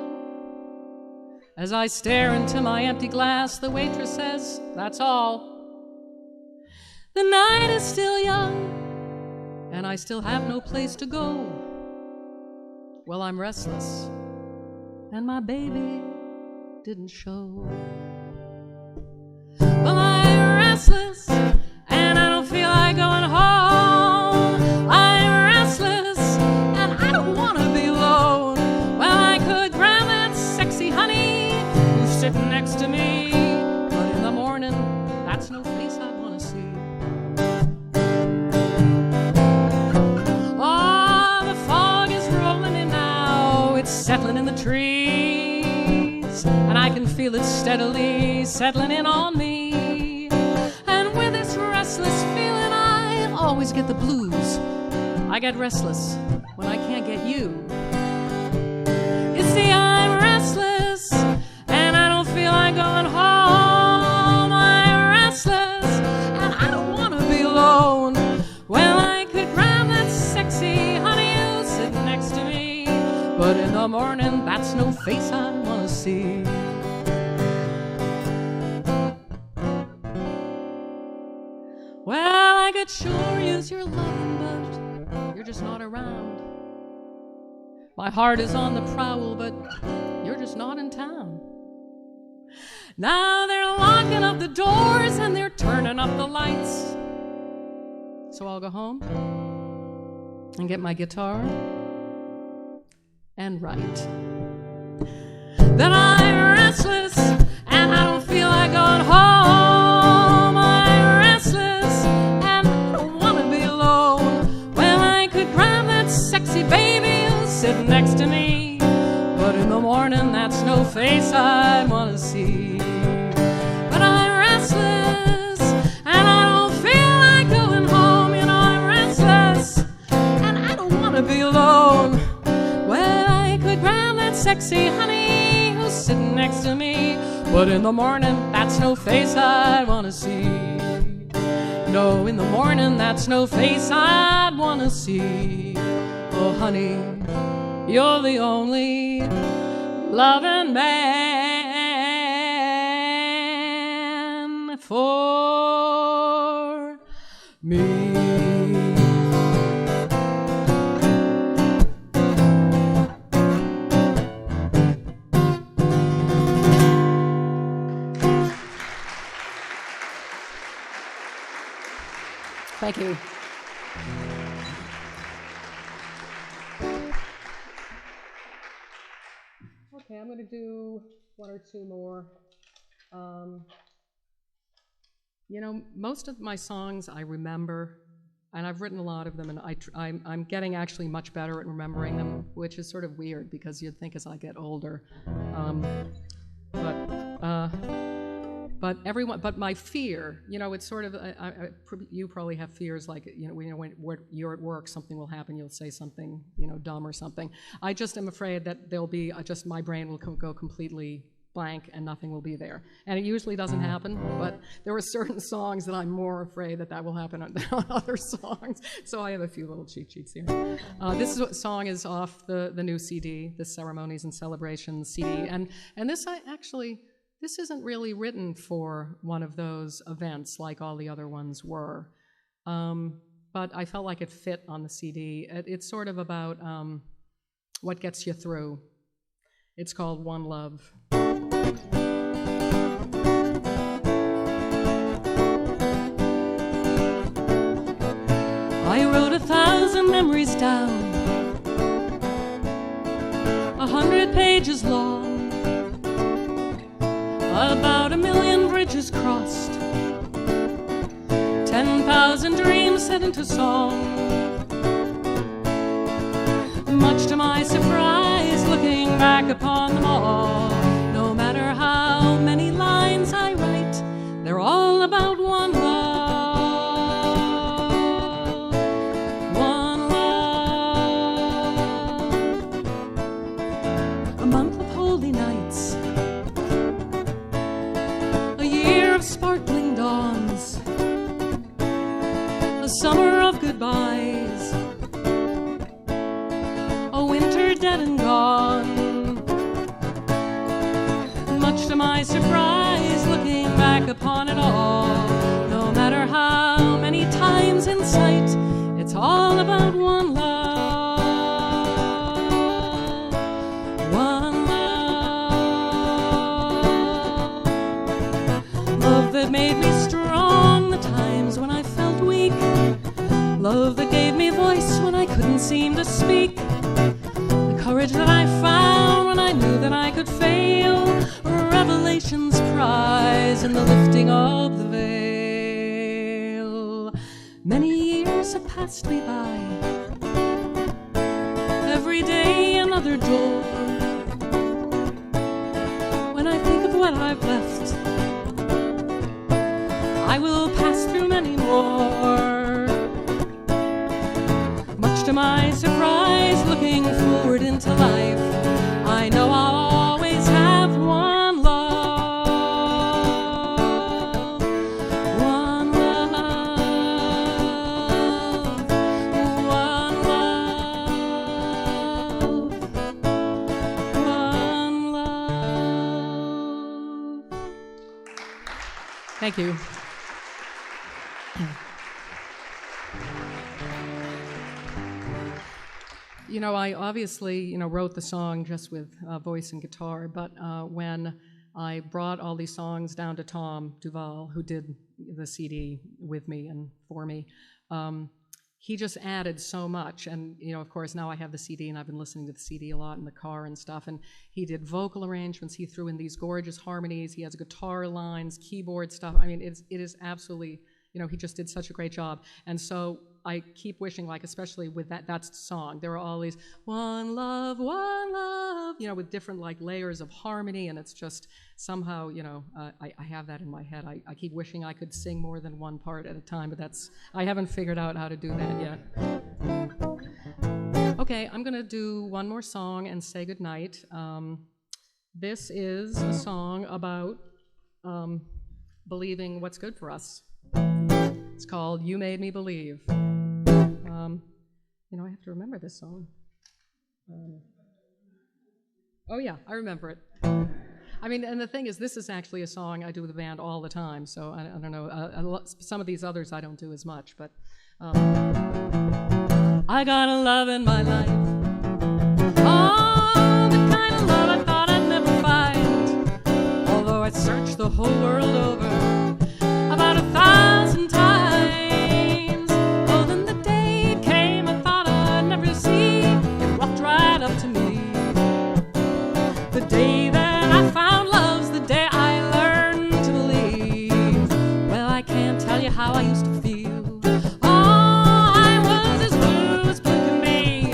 As I stare into my empty glass, the waitress says, that's all. The night is still young, and I still have no place to go. Well, I'm restless, and my baby didn't show. Well, I'm restless, and I don't feel like going home. I'm restless, and I don't want to be alone. Well, I could grab that sexy honey who's sitting next to me, but in the morning, that's no face I want to see. Oh, the fog is rolling in now, it's settling in the trees, and I can feel it steadily settling in on me. And with this restless feeling, I always get the blues. I get restless when I can't get you. You see, I'm restless, and I don't feel like going home. I'm restless, and I don't want to be alone. Well, I could grab that sexy honey who's sitting next to me, but in the morning, that's no face I want to see. Well, I could sure use your loving, but you're just not around. My heart is on the prowl, but you're just not in town. Now they're locking up the doors and they're turning up the lights. So I'll go home and get my guitar and write. Then I'm restless and I don't feel like going home. I'm restless and I don't want to be alone. Well, I could grab that sexy baby who's sitting next to me, but in the morning that's no face I'd want to see. But I'm restless and I don't feel like going home. You know, I'm restless and I don't want to be alone. Well, I could grab that sexy honey who's sitting next to me, but in the morning that's no face I'd want to see. No, in the morning that's no face I'd want to see. Oh, honey, you're the only loving man for me. Thank you. Okay, I'm going to do one or two more. You know, most of my songs I remember, and I've written a lot of them, and I'm getting actually much better at remembering them, which is sort of weird because you'd think as I get older. But my fear, you know, it's sort of, you probably have fears like, you know, when you're at work, something will happen, you'll say something, you know, dumb or something. I just am afraid that there'll be, just my brain will go completely blank and nothing will be there. And it usually doesn't happen, but there are certain songs that I'm more afraid that will happen on other songs. So I have a few little cheat sheets here. This song is off the new CD, the Ceremonies and Celebrations CD. And this isn't really written for one of those events like all the other ones were. But I felt like it fit on the CD. It's sort of about what gets you through. It's called One Love. I wrote 1,000 memories down, 100 pages long, about 1,000,000 bridges crossed, 10,000 dreams set into song. Much to my surprise, looking back upon them all, no matter how many lines I write, they're all about one love. One love. A month of holy nights, a year of sparkling dawns, a summer of goodbyes, much to my surprise, looking back upon it all. No matter how many times in sight, it's all about one love. One love. Love that made me strong the times when I felt weak. Love that gave me voice when I couldn't seem to speak. The courage that I found when I knew that I could fail. Revelation's prize in the lifting of the veil. Many years have passed me by. Every day another door. When I think of what I've left, I will pass through many more. Much to my surprise, looking forward into life, I know I'll always have one love. One love. One love. One love. Thank you. You know, I obviously, wrote the song just with voice and guitar, but when I brought all these songs down to Tom Duval, who did the CD with me and for me, he just added so much. And, of course, now I have the CD, and I've been listening to the CD a lot in the car and stuff, and he did vocal arrangements. He threw in these gorgeous harmonies. He has guitar lines, keyboard stuff. I mean, it is absolutely, he just did such a great job. And so I keep wishing, especially with that song, there are all these one love, with different layers of harmony, and it's just somehow, I have that in my head. I keep wishing I could sing more than one part at a time, but I haven't figured out how to do that yet. Okay, I'm gonna do one more song and say goodnight. This is a song about believing what's good for us. It's called You Made Me Believe. I have to remember this song. Oh yeah, I remember it. I mean, and the thing is, this is actually a song I do with the band all the time, so I don't know, some of these others I don't do as much, but I got a love in my life. Oh, the kind of love I thought I'd never find, although I'd searched the whole world over about 1,000 times. Oh, then the day came I thought I'd never see. It walked right up to me. The day that I found love's the day I learned to believe. Well, I can't tell you how I used to feel. Oh, I was as blue can be.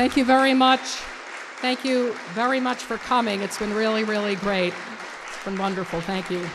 Thank you very much. Thank you very much for coming. It's been really, really great. It's been wonderful. Thank you.